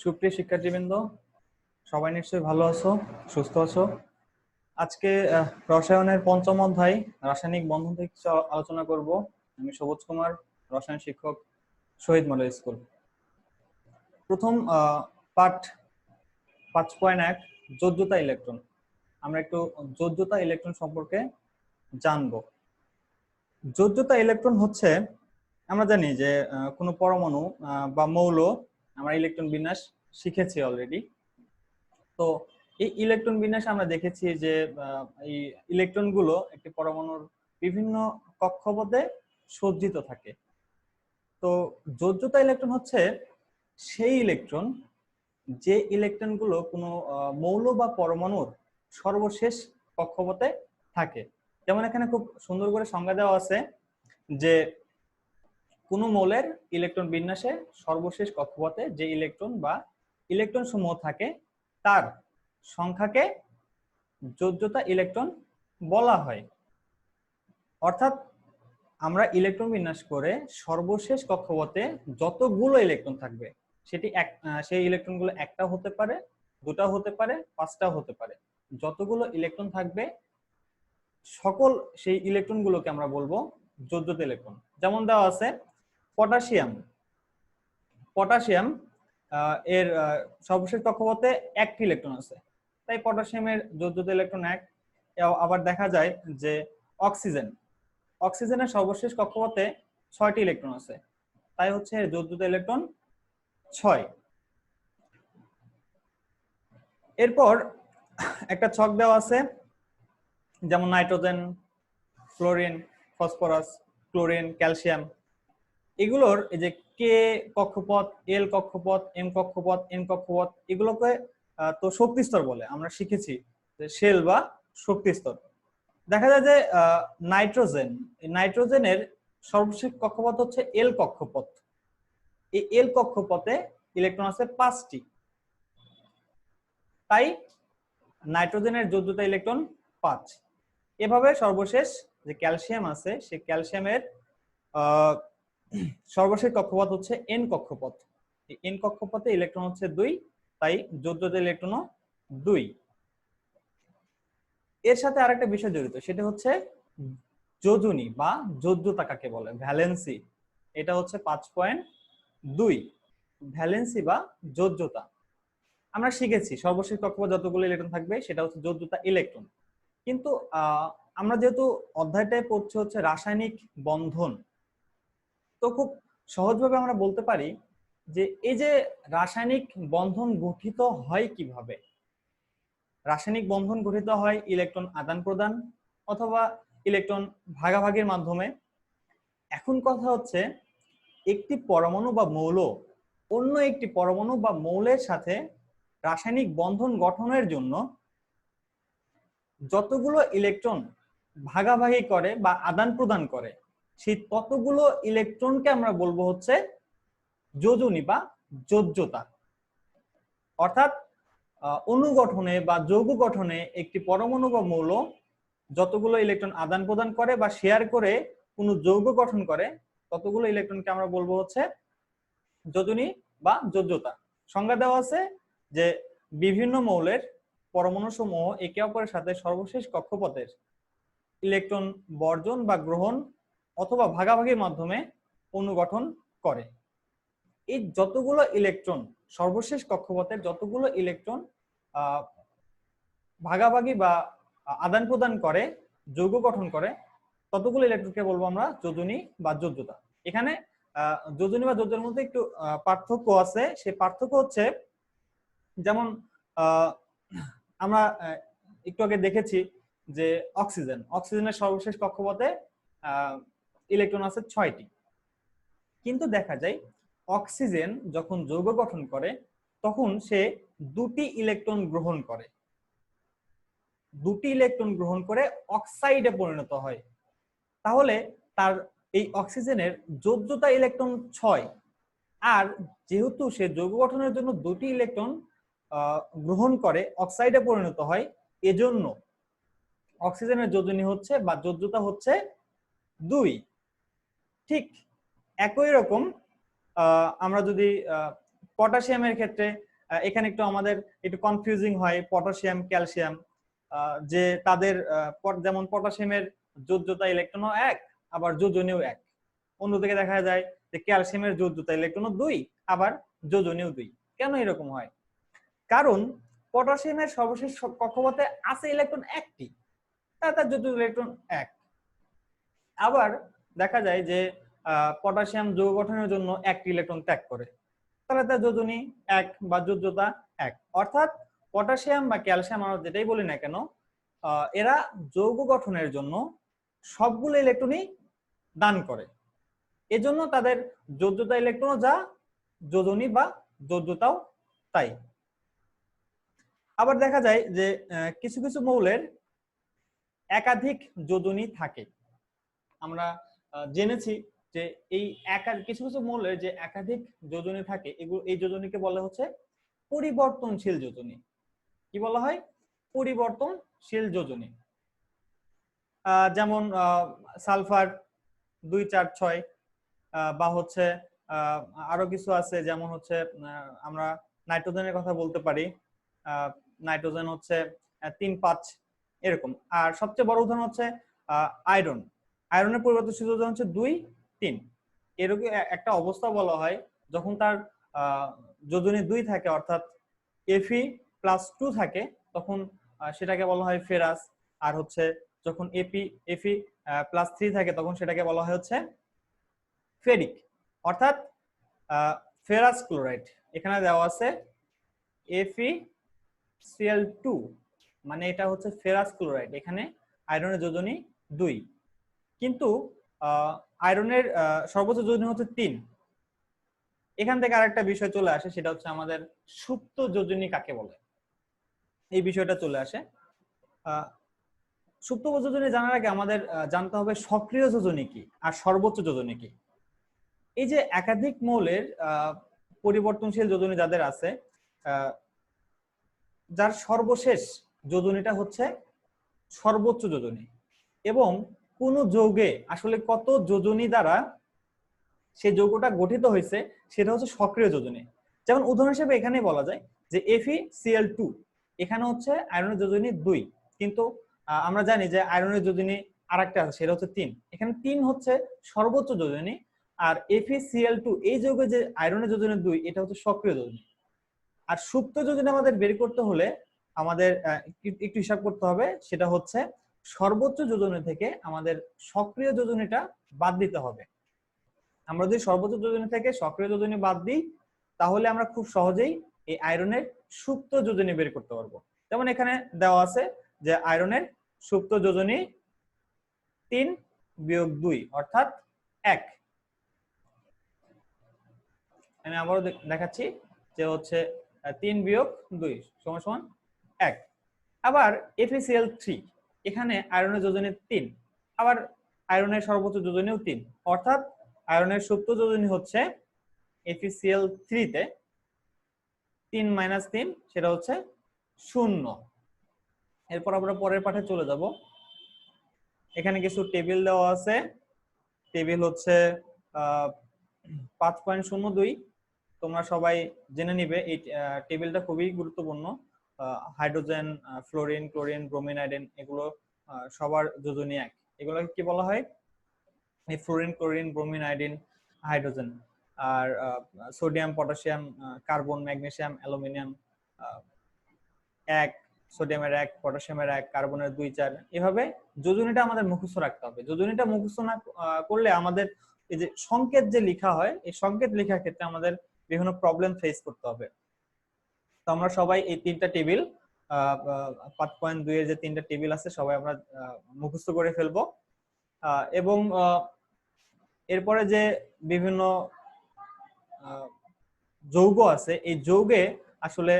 সুপ্রিয় শিক্ষার্থীবৃন্দ, সবাই নিশ্চয়ই ভালো আছো, সুস্থ আছো। আজকে রসায়নের পঞ্চম অধ্যায় রাসায়নিক বন্ধন থেকে কিছু আলোচনা করব। আমি সবুজ কুমার, রসায়ন শিক্ষক, শহীদ মডেল স্কুল। প্রথম পাঠ 5.1 যোজ্যতা ইলেকট্রন। আমরা একটু যোজ্যতা ইলেকট্রন সম্পর্কে জানবো। যোজ্যতা ইলেকট্রন হচ্ছে, আমরা জানি যে কোনো পরমাণু বা মৌল, আমরা ইলেকট্রন বিন্যাস শিখেছি অলরেডি। তো এই ইলেকট্রন বিন্যাসে আমরা দেখেছি যে এই ইলেকট্রন গুলো একটি পরমাণুর বিভিন্ন কক্ষপথে সজ্জিত থাকে। তো যোজ্যতা ইলেকট্রন হচ্ছে সেই ইলেকট্রন যে ইলেকট্রন গুলো কোনো মৌল বা পরমাণুর সর্বশেষ কক্ষপথে থাকে। যেমন এখানে খুব সুন্দর করে সংজ্ঞা দেওয়া আছে যে কোনো মৌলের ইলেকট্রন বিন্যাসে সর্বশেষ কক্ষপথে যে ইলেকট্রন বা ইলেকট্রন সমূহ থাকে তার সংখ্যাকে যোজ্যতা ইলেকট্রন বলা হয়। অর্থাৎ আমরা ইলেকট্রন বিন্যাস করে সর্বশেষ কক্ষপথে যতগুলো ইলেকট্রন থাকবে সেটি সেই ইলেকট্রনগুলো একটা হতে পারে, দুটা হতে পারে, পাঁচটাও হতে পারে। যতগুলো ইলেকট্রন থাকবে সকল সেই ইলেকট্রনগুলোকে আমরা বলবো যোজ্যতা ইলেকট্রন। যেমন দেওয়া আছে পটাশিয়াম। পটাশিয়াম এর সর্বশেষ কক্ষপথে একটি ইলেকট্রন আছে, তাই পটাশিয়ামের যোজ্যতা ইলেকট্রন 1। আবার দেখা যায় যে অক্সিজেন, অক্সিজেনের সর্বশেষ কক্ষপথে 6টি ইলেকট্রন আছে, তাই হচ্ছে যোজ্যতা ইলেকট্রন 6। এরপর একটা ছক দেওয়া আছে, যেমন nitrogen, chlorine, phosphorus, chlorine, calcium, এগুলোর এই যে কে কক্ষপথ, এল কক্ষপথ, এম কক্ষপথ, এন কক্ষপথ, এগুলোকে তো শক্তি স্তর বলে, আমরা শিখেছি যে শেল বা শক্তি স্তর। দেখা যায় যে নাইট্রোজেনের সর্বশেষ কক্ষপথ হচ্ছে এল কক্ষপথ। এই এল কক্ষপথে ইলেকট্রন আছে 5টি, তাই নাইট্রোজেনের যোজ্যতা ইলেকট্রন 5। এভাবে সর্বশেষ যে ক্যালসিয়াম আছে, সেই ক্যালসিয়ামের সর্বশেষ কক্ষপথ হচ্ছে এন কক্ষপথ। এন কক্ষপথে ইলেকট্রন হচ্ছে 2, তাই যোজ্যতা ইলেকট্রনও 2। এর সাথে আরেকটা বিষয় জড়িত, সেটা হচ্ছে যোজনী বা যোজ্যতা কাকে বলে, ভ্যালেন্সি। এটা হচ্ছে 5.2 ভ্যালেন্সি বা যোজ্যতা। আমরা শিখেছি সর্বশেষ কক্ষপথ যতগুলো ইলেকট্রন থাকবে সেটা হচ্ছে যোজ্যতা ইলেকট্রন। কিন্তু আমরা যেহেতু অধ্যায়টায় পড়ছি হচ্ছে রাসায়নিক বন্ধন, তো খুব সহজভাবে আমরা বলতে পারি যে এই যে রাসায়নিক বন্ধন গঠিত হয় কিভাবে। রাসায়নিক বন্ধন গঠিত হয় ইলেকট্রন আদান প্রদান অথবা ইলেকট্রন ভাগাভাগির মাধ্যমে। এখন কথা হচ্ছে একটি পরমাণু বা মৌল অন্য একটি পরমাণু বা মৌলের সাথে রাসায়নিক বন্ধন গঠনের জন্য যতগুলো ইলেকট্রন ভাগাভাগি করে বা আদান প্রদান করে সেই ততগুলো ইলেকট্রনকে আমরা বলবো হচ্ছে যোজনী বা যোজ্যতা। অর্থাৎ অনুগঠনে বা যৌগ গঠনে একটি পরমাণু বা মৌল যতগুলো ইলেকট্রন আদান প্রদান করে বা শেয়ার করে কোনো যৌগ গঠন করে ততগুলো ইলেকট্রনকে আমরা বলবো হচ্ছে যোজনী বা যোজ্যতা। সংজ্ঞা দেওয়া আছে যে বিভিন্ন মৌলের পরমাণু সমূহ একে অপরের সাথে সর্বশেষ কক্ষপথের ইলেকট্রন বর্জন বা গ্রহণ অথবা ভাগাভাগির মাধ্যমে অনুগঠন করে। এই যতগুলো ইলেকট্রন সর্বশেষ কক্ষপথের যতগুলো ইলেকট্রন ভাগাভাগি বা আদান প্রদান করে যৌগ গঠন করে ততগুলো ইলেকট্রনকে বলবো আমরা যোজনী বা যোজ্যতা। এখানে যোজনী বা যোজ্যতার মধ্যে একটু পার্থক্য আছে। সেই পার্থক্য হচ্ছে, যেমন আমরা একটু আগে দেখেছি যে অক্সিজেনের সর্বশেষ কক্ষপথে ইলেকট্রন আছে 6টি, কিন্তু দেখা যায় অক্সিজেন যখন যৌগ গঠন করে তখন সে 2টি ইলেকট্রন গ্রহণ করে, 2টি ইলেকট্রন গ্রহণ করে অক্সাইডে পরিণত হয়। তাহলে তার এই অক্সিজেনের যোজ্যতা ইলেকট্রন 6, আর যেহেতু সে যৌগ গঠনের জন্য 2টি ইলেকট্রন গ্রহণ করে অক্সাইডে পরিণত হয়, এজন্য অক্সিজেনের যোজনী হচ্ছে বা যোজ্যতা হচ্ছে 2। ঠিক একই রকম আমরা যদি পটাশিয়ামের ক্ষেত্রে এখানে একটু আমাদের একটু কনফিউজিং হয় পটাশিয়াম ক্যালসিয়াম, যে তাদের যেমন পটাশিয়ামের যোজ্যতা ইলেকট্রনও এক, আবার যোজনীয় এক। অন্যদিকে দেখা যায় যে ক্যালসিয়ামের যোজ্যতা ইলেকট্রনও দুই, আবার যোজনীয় দুই। কেন এরকম হয়? কারণ পটাশিয়ামের সর্বশেষ কক্ষপথে আছে ইলেকট্রন একটি, তার যোজ্য ইলেকট্রন এক। আবার দেখা যায় যে পটাশিয়াম যৌগ গঠনের জন্য একটি ইলেকট্রন ত্যাগ করে, তাহলে তার যোজনী এক বা যোজ্যতা এক। অর্থাৎ পটাশিয়াম বা ক্যালসিয়াম আমরা যেটাই বলি না কেন, এরা যৌগ গঠনের জন্য সবগুলো ইলেকট্রনই দান করে, এজন্য তাদের যোজ্যতা ইলেকট্রনও যা, যোজনী বা যোজ্যতাও তাই। আবার দেখা যায় যে কিছু কিছু মৌলের একাধিক যোজনী থাকে। আমরা জেনেছি যে এই কিছু কিছু মৌলের যে একাধিক যোজনী থাকে, এগুলো এই যোজনীকে বলা হচ্ছে পরিবর্তনশীল যোজনী। কি বলা হয়? পরিবর্তনশীল যোজনী। যেমন সালফার 246, বা হচ্ছে আরো কিছু আছে, যেমন হচ্ছে আমরা নাইট্রোজেনের কথা বলতে পারি, নাইট্রোজেন হচ্ছে 3-5 এরকম। আর সবচেয়ে বড় উদাহরণ হচ্ছে আয়রন। আয়রনের পরিবর্তনশীল যোজন হচ্ছে 2-3। এরকম একটা অবস্থা বলা হয় যখন তার যোজনী 2 থাকে, অর্থাৎ Fe+2 থাকে, তখন সেটাকে বলা হয় ফেরাস। আর হচ্ছে যখন Fe+3 থাকে, তখন সেটাকে বলা হয় হচ্ছে ফেরিক, অর্থাৎ ফেরাস ক্লোরাইড। এখানে দেওয়া আছে FeCl2, মানে এটা হচ্ছে ফেরাস ক্লোরাইড। এখানে আয়রনের যোজনী 2, কিন্তু আয়রনের সর্বোচ্চ যোজনী হচ্ছে 3। এখান থেকে আরেকটা বিষয় চলে আসে, সেটা হচ্ছে আমাদের সুপ্ত যোজনী কাকে বলে, এই বিষয়টা চলে আসে। সুপ্ত যোজনী জানার আগে আমাদের জানতে হবে সক্রিয় যোজনী কি আর সর্বোচ্চ যোজনী কি। এই যে একাধিক মৌলের পরিবর্তনশীল যোজনী যাদের আছে, যার সর্বশেষ যোজনীটা হচ্ছে সর্বোচ্চ যোজনী, এবং কোন যৌগে আসলে কত যোজনী দ্বারা সেই যৌগটা গঠিত হয়েছে সেটা হচ্ছে সক্রিয় যোজনী। যেমন উদাহরণ হিসেবে এখানে বলা যায় যে FeCl2, এখানে হচ্ছে আয়রনের যোজনী 2, কিন্তু আমরা জানি যে আয়রনের যোজনী আরেকটা আছে, সেটা হচ্ছে 3। এখানে 3 হচ্ছে সর্বোচ্চ যোজনী, আর FeCl2 এই যৌগে যে আয়রনের যোজনী 2, এটা হচ্ছে সক্রিয় যোজনী। আর সুপ্ত যোজনী আমাদের বের করতে হলে আমাদের একটু হিসাব করতে হবে, সেটা হচ্ছে সর্বোচ্চ যোজনী থেকে আমাদের সক্রিয় যোজনীটা বাদ দিতে হবে। আমরা যদি সর্বোচ্চ যোজনী থেকে সক্রিয় যোজনী বাদ দিই, তাহলে আমরা খুব সহজেই এই আয়রনের সুপ্ত যোজনী বের করতে পারবো। যেমন এখানে দেওয়া আছে যে আয়রনের সুপ্ত যোজনী 3-2, অর্থাৎ 1। আমি আবারও দেখাচ্ছি যে হচ্ছে 3-2 = 1। আবার FeCl3, এখানে আয়রনের যোজনী 3, আবার আয়রনের সর্বোচ্চ যোজনীও 3, অর্থাৎ আয়রনের সুপ্ত যোজনী হচ্ছে FeCl3 তে 3 - 3, সেটা হচ্ছে 0। এরপর আমরা পরের পাঠে চলে যাব। এখানে কিছু টেবিল দেওয়া আছে। টেবিল হচ্ছে 5.02। তোমরা সবাই জেনে নিবে, এই টেবিলটা খুবই গুরুত্বপূর্ণ। Hydrogen, fluorine, chlorine, bromine, iodine এগুলো সবার যোজনী এক। এগুলোকে কি বলা হয়? এই fluorine, chlorine, bromine, iodine, hydrogen, আর sodium, potassium, carbon, magnesium, aluminium 1, সোডিয়ামের 1, পটাশিয়ামের 1, কার্বনের 2-4। এভাবে যোজনীটা আমাদের মুখস্থ রাখতে হবে। যোজনীটা মুখস্থ না করলে আমাদের এই যে সংকেত যে লেখা হয়, এই সংকেত লেখার ক্ষেত্রে আমাদের বিভিন্ন প্রবলেম ফেস করতে হবে। তো আমরা সবাই এই 3টা টেবিল, 5.2 এর যে 3টা টেবিল আছে, সবাই আমরা মুখস্থ করে ফেলবো। এবং এরপরে যে বিভিন্ন যৌগ আছে, এই যৌগে আসলে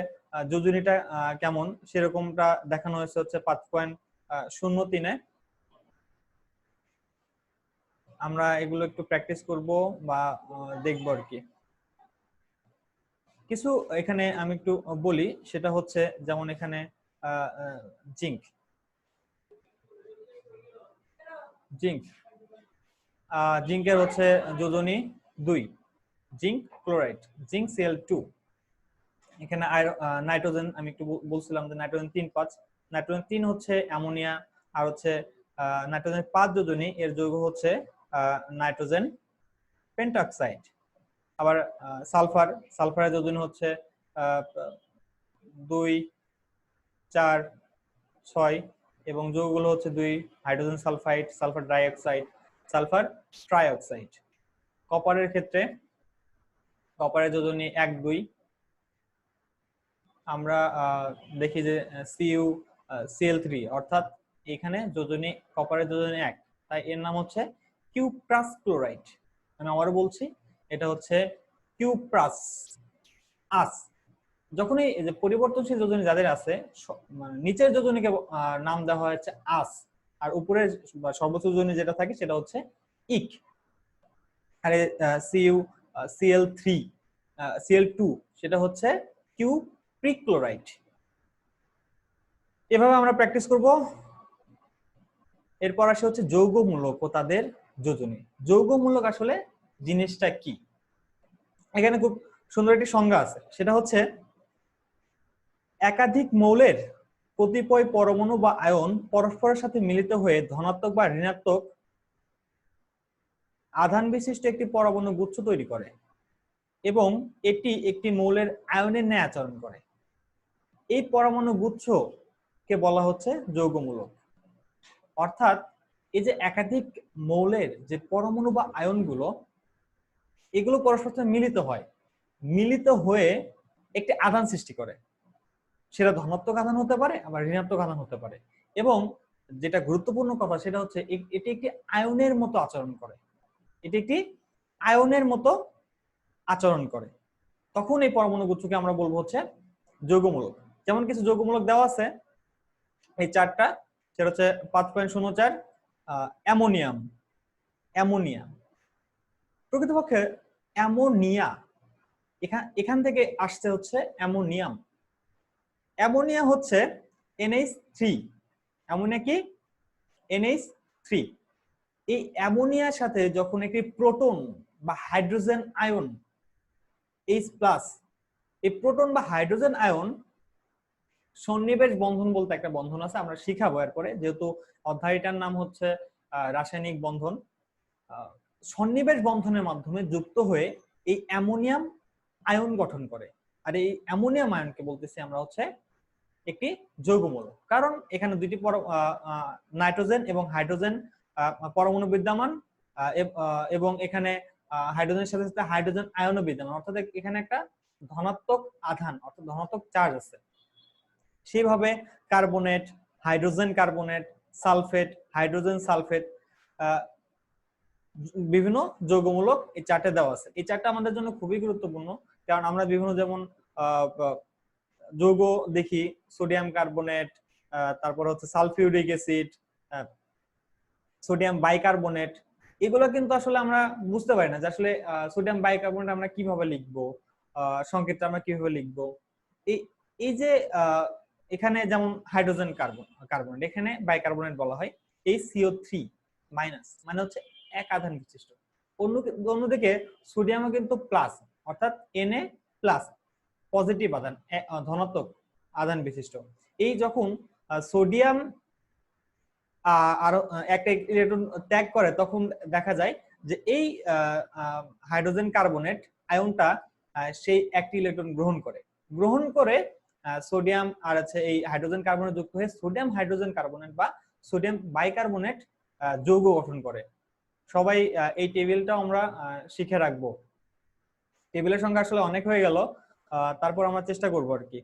যোজনীটা কেমন সেরকমটা দেখানো হয়েছে হচ্ছে 5.03-এ। আমরা এগুলো একটু প্র্যাকটিস করব বা দেখবো আর কি। কিছু এখানে আমি একটু বলি, সেটা হচ্ছে যেমন এখানে জিঙ্ক জিঙ্ক জিঙ্কের হচ্ছে যোজনী 2, জিঙ্ক ক্লোরাইড, জিঙ্ক Cl2। এখানে নাইট্রোজেন আমি একটু বলছিলাম যে নাইট্রোজেন 3 5, নাইট্রোজেন 3 হচ্ছে অ্যামোনিয়া, আর হচ্ছে নাইট্রোজেন 5 যোজনী, এর যৌগ হচ্ছে নাইট্রোজেন পেন্টঅক্সাইড। আবার সালফারের যোজনী হচ্ছে 2 4 6, এবং যৌগগুলো হচ্ছে 2 hydrogen sulphide, sulphur dioxide, sulphur trioxide. কপারের ক্ষেত্রে কপারের যোজনী 1 2, আমরা দেখি যে Cl3, অর্থাৎ এখানে যোজনী কপারের যোজনী 1, তাই এর নাম হচ্ছে কিউপ্রাস ক্লোরাইড। আমি আবারও বলছি, এটা হচ্ছে কিউপ্রাস আস। যখনই এই যে পরিবর্তনশীল যোজনী যাদের আছে, মানে নিচের যোজনীকে নাম দেওয়া হয়েছে আস, আর উপরের বা সর্বোচ্চ যোজনী যেটা থাকে সেটা হচ্ছে ইক। আর Cl2 সেটা হচ্ছে কিউপ্রিক্লোরাইড। এভাবে আমরা প্র্যাকটিস করব। এরপর আসে হচ্ছে যৌগমূলক ও তাদের যোজনী। যৌগমূলক আসলে জিনিসটা কি? এখানে খুব সুন্দর একটি সংজ্ঞা আছে, সেটা হচ্ছে একাধিক মৌলের কতিপয় পরমাণু বা আয়ন পরস্পরের সাথে মিলিত হয়ে ধনাত্মক বা ঋণাত্মক আধান বিশিষ্ট একটি পরমাণু গুচ্ছ তৈরি করে এবং এটি একটি মৌলের আয়নের ন্যায় আচরণ করে। এই পরমাণু গুচ্ছকে বলা হচ্ছে যৌগমূলক। অর্থাৎ এই যে একাধিক মৌলের যে পরমাণু বা আয়নগুলো, এগুলো পরস্পর সাথে মিলিত হয়ে একটি আধান সৃষ্টি করে। সেটা ধনাত্মক আধান হতে পারে, আবার ঋণাত্মক আধান হতে পারে। এবং যেটা গুরুত্বপূর্ণ কথা সেটা হচ্ছে এটি একটি আয়নের মতো আচরণ করে। এটি একটি আয়নের মতো আচরণ করে। তখন এই পরমাণু গুচ্ছকে আমরা বলবো হচ্ছে যৌগমূলক। যেমন কিছু যৌগমূলক দেওয়া আছে এই চারটা, সেটা হচ্ছে 5.04 অ্যামোনিয়াম। প্রকৃতপক্ষে অ্যামোনিয়া এখান থেকে আসছে হচ্ছে অ্যামোনিয়াম। অ্যামোনিয়া হচ্ছে NH3। অ্যামোনিয়া কি? NH3। এই অ্যামোনিয়ার সাথে যখন একটি প্রোটন বা হাইড্রোজেন আয়ন H+, এই প্রোটন বা হাইড্রোজেন আয়ন সন্নিবেশ বন্ধন বলতে একটা বন্ধন আছে, আমরা শিখাবো এরপরে, যেহেতু অধ্যায়টার নাম হচ্ছে রাসায়নিক বন্ধন। সন্নিবেশ বন্ধনের মাধ্যমে যুক্ত হয়ে এই অ্যামোনিয়াম আয়ন গঠন করে। আর এই অ্যামোনিয়াম আয়নকে বলতেছি আমরা হচ্ছে একটি যৌগমূলক, কারণ এখানে দুইটি নাইট্রোজেন এবং হাইড্রোজেন পরমাণু বিদ্যমান, এবং এখানে হাইড্রোজেনের সাথে সাথে হাইড্রোজেন আয়নও বিদ্যমান, অর্থাৎ এখানে একটা ধনাত্মক আধান অর্থাৎ ধনাত্মক চার্জ আছে। সেইভাবে carbonate, hydrogen carbonate, sulphate, hydrogen sulphate, বিভিন্ন যৌগমূলক এই চারটে দেওয়া আছে। এই চারটা আমাদের জন্য খুবই গুরুত্বপূর্ণ, কারণ আমরা বিভিন্ন যেমন যৌগ দেখি, সোডিয়াম কার্বনেট, তারপর হচ্ছে সালফিউরিক অ্যাসিড, সোডিয়াম বাইকার্বনেট, এগুলো কিন্তু আসলে আমরা বুঝতে পারি না যে আসলে সোডিয়াম বাইকার্বনেট আমরা কিভাবে লিখবো, সংকেতটা আমরা কিভাবে লিখবো। এই যে এখানে যেমন হাইড্রোজেন কার্বনেট, এখানে বাইকার্বনেট বলা হয়। এই CO3 মাইনাস মানে হচ্ছে এক আধান বিশিষ্ট। অন্যদিকে সোডিয়ামও কিন্তু প্লাস, অর্থাৎ Na+, পজিটিভ আধান, ধনাত্মক আধান বিশিষ্ট। এই যখন সোডিয়াম আরো একটা ইলেকট্রন ত্যাগ করে, তখন দেখা যায় যে এই হাইড্রোজেন কার্বনেট আয়নটা সেই একটি ইলেকট্রন গ্রহণ করে সোডিয়াম আর আছে এই হাইড্রোজেন কার্বনেট যুক্ত হয়ে সোডিয়াম হাইড্রোজেন কার্বনেট বা সোডিয়াম বাইকার্বনেট যৌগ গঠন করে। সবাই এই টেবিলটা আমরা শিখে রাখবো। টেবিলের সংখ্যা আসলে অনেক হয়ে গেল, তারপর আমরা চেষ্টা করব আর কি।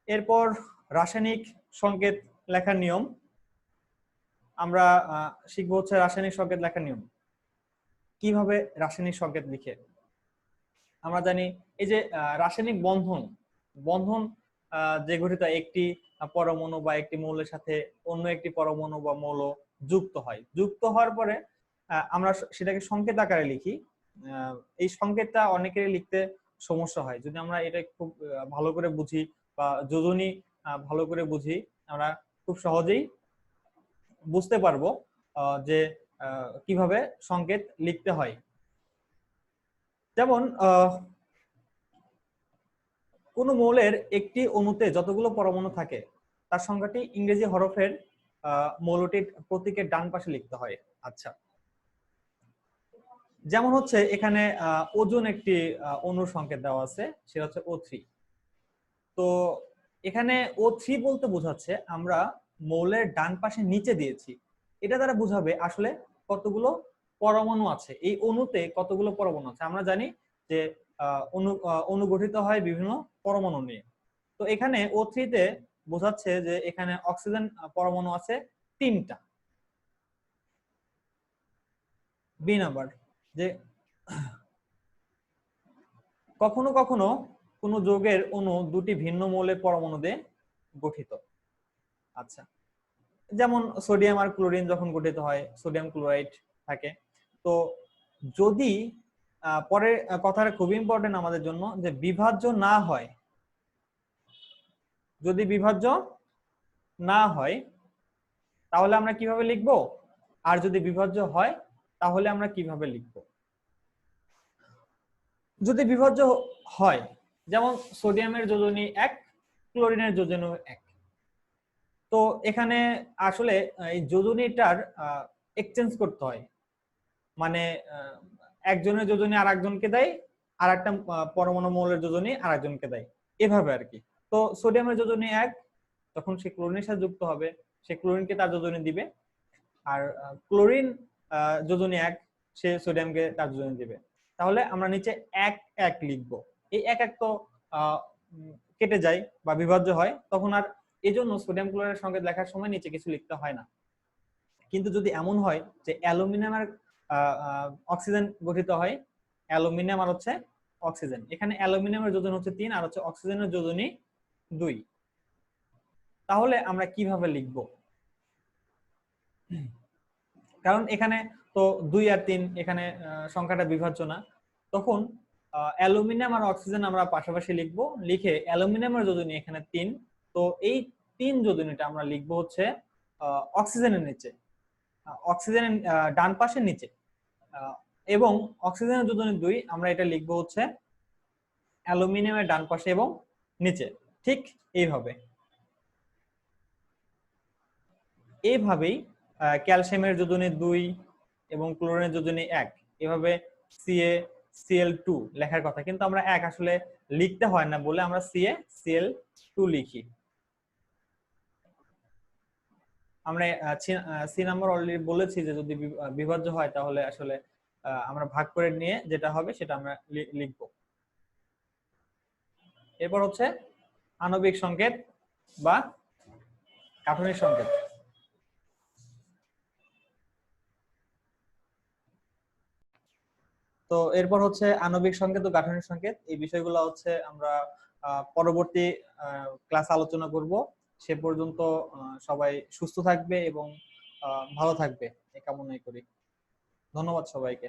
এরপর রাসায়নিক সংকেত লেখার নিয়ম আমরা শিখবো হচ্ছে রাসায়নিক সংকেত লেখার নিয়ম। কিভাবে রাসায়নিক সংকেত লিখে? আমরা জানি এই যে রাসায়নিক বন্ধন যে গঠিত একটি পরমাণু বা একটি মৌলের সাথে অন্য একটি পরমাণু বা মৌল যুক্ত হয়, যুক্ত হওয়ার পরে আমরা সেটাকে সংকেত আকারে লিখি। এই সংকেতটা অনেকেরই লিখতে সমস্যা হয়। যদি আমরা এটা খুব ভালো করে বুঝি বা যোজনী ভালো করে বুঝি, আমরা খুব সহজেই বুঝতে পারবো যে কিভাবে সংকেত লিখতে হয়। যেমন কোনো মৌলের একটি অণুতে যতগুলো পরমাণু থাকে তার সংখ্যাটি ইংরেজি হরফের মৌলটির প্রতীকের ডান পাশে লিখতে হয়। আচ্ছা, যেমন হচ্ছে এখানে ওজন একটি অণুর সংকেত দেওয়া আছে, সেটা হচ্ছে O3। তো এখানে O3 বলতে বোঝাচ্ছে আমরা মৌলের ডান পাশে নিচে দিয়েছি, এটা দ্বারা বোঝাবে আসলে কতগুলো পরমাণু আছে এই অণুতে, কতগুলো পরমাণু আছে। আমরা জানি যে অণু গঠিত হয় বিভিন্ন পরমাণু নিয়ে। তো এখানে O3 তে বোঝাচ্ছে যে এখানে অক্সিজেন পরমাণু আছে 3টা। বি নাম্বার, যে কখনো কখনো কোনো যৌগের অণু দুটি ভিন্ন মৌলের পরমাণু দিয়ে গঠিত। আচ্ছা, যেমন সোডিয়াম আর ক্লোরিন যখন গঠিত হয়, সোডিয়াম ক্লোরাইড থাকে। তো যদি পরের কথাটা খুব ইম্পর্টেন্ট আমাদের জন্য, যে বিভাজ্য না হয়, যদি বিভাজ্য না হয় তাহলে আমরা কিভাবে লিখব, আর যদি বিভাজ্য হয় তাহলে আমরা কিভাবে লিখব। যদি বিভাজ্য হয়, যেমন সোডিয়ামের যোজনী 1, ক্লোরিনের যোজনী 1, তো এখানে আসলে এই যোজনীটার এক্সচেঞ্জ করতে হয়, মানে একজনের যোজনী আর একজনকে দেয়, আর একটা পরমাণু মৌলের যোজনী আর একজনকে দেয়, এভাবে আর কি। তো সোডিয়ামের যোজনী 1, তখন সে ক্লোরিনের সাথে যুক্ত হবে, সে ক্লোরিনকে তার যোজনী দিবে। আর ক্লোরিন যোজনী 1, সে সোডিয়ামকে তার যোজনী দিবে। তাহলে আমরা নিচে 1 1 লিখবো। এই 1 1 তো কেটে যায় বা বিভাজ্য হয়, তখন আর এই জন্য সোডিয়াম ক্লোরাইডের সংকেত লেখার সময় নিচে কিছু লিখতে হয় না। কিন্তু যদি এমন হয় যে অ্যালুমিনিয়াম আর অক্সিজেন গঠিত হয়, অ্যালুমিনিয়াম আর হচ্ছে অক্সিজেন, এখানে অ্যালুমিনিয়ামের যোজন হচ্ছে 3 আর হচ্ছে অক্সিজেনের যোজনী 2, তাহলে আমরা কিভাবে লিখব? কারণ এখানে তো 2 আর 3, এখানে সংখ্যাটা বিভাজ্য না, তখন অ্যালুমিনিয়াম আর অক্সিজেন আমরা পাশাপাশি লিখবো, লিখে অ্যালুমিনিয়ামের যোজনী এখানে 3, তো এই 3 যোজনীটা আমরা লিখবো হচ্ছে অক্সিজেনের নিচে, অক্সিজেনের ডান পাশের নিচে, এবং অক্সিজেনের যোজনী 2 আমরা এটা লিখবো হচ্ছে অ্যালুমিনিয়ামের ডান পাশে এবং নিচে। ঠিক এইভাবেই ক্যালসিয়ামের যোজনী 2 এবং ক্লোরিনের যোজনী 1, এভাবে CaCl2 লেখার কথা, কিন্তু আমরা 1 আসলে লিখতে হয় না বলে আমরা CaCl2 লিখি। আমরা সি নাম্বার অলরেডি বলেছি যে যদি বিভাজ্য হয় তাহলে আসলে আমরা ভাগ করে নিয়ে যেটা হবে সেটা আমরা লিখব। এরপর হচ্ছে আণবিক সংকেত বা গাঠনিক সংকেত। তো এরপর হচ্ছে আণবিক সংকেত ও গাঠনিক সংকেত, এই বিষয়গুলো হচ্ছে আমরা পরবর্তী ক্লাস আলোচনা করব। সে পর্যন্ত সবাই সুস্থ থাকবে এবং ভালো থাকবে এই কামনাই করি। ধন্যবাদ সবাইকে।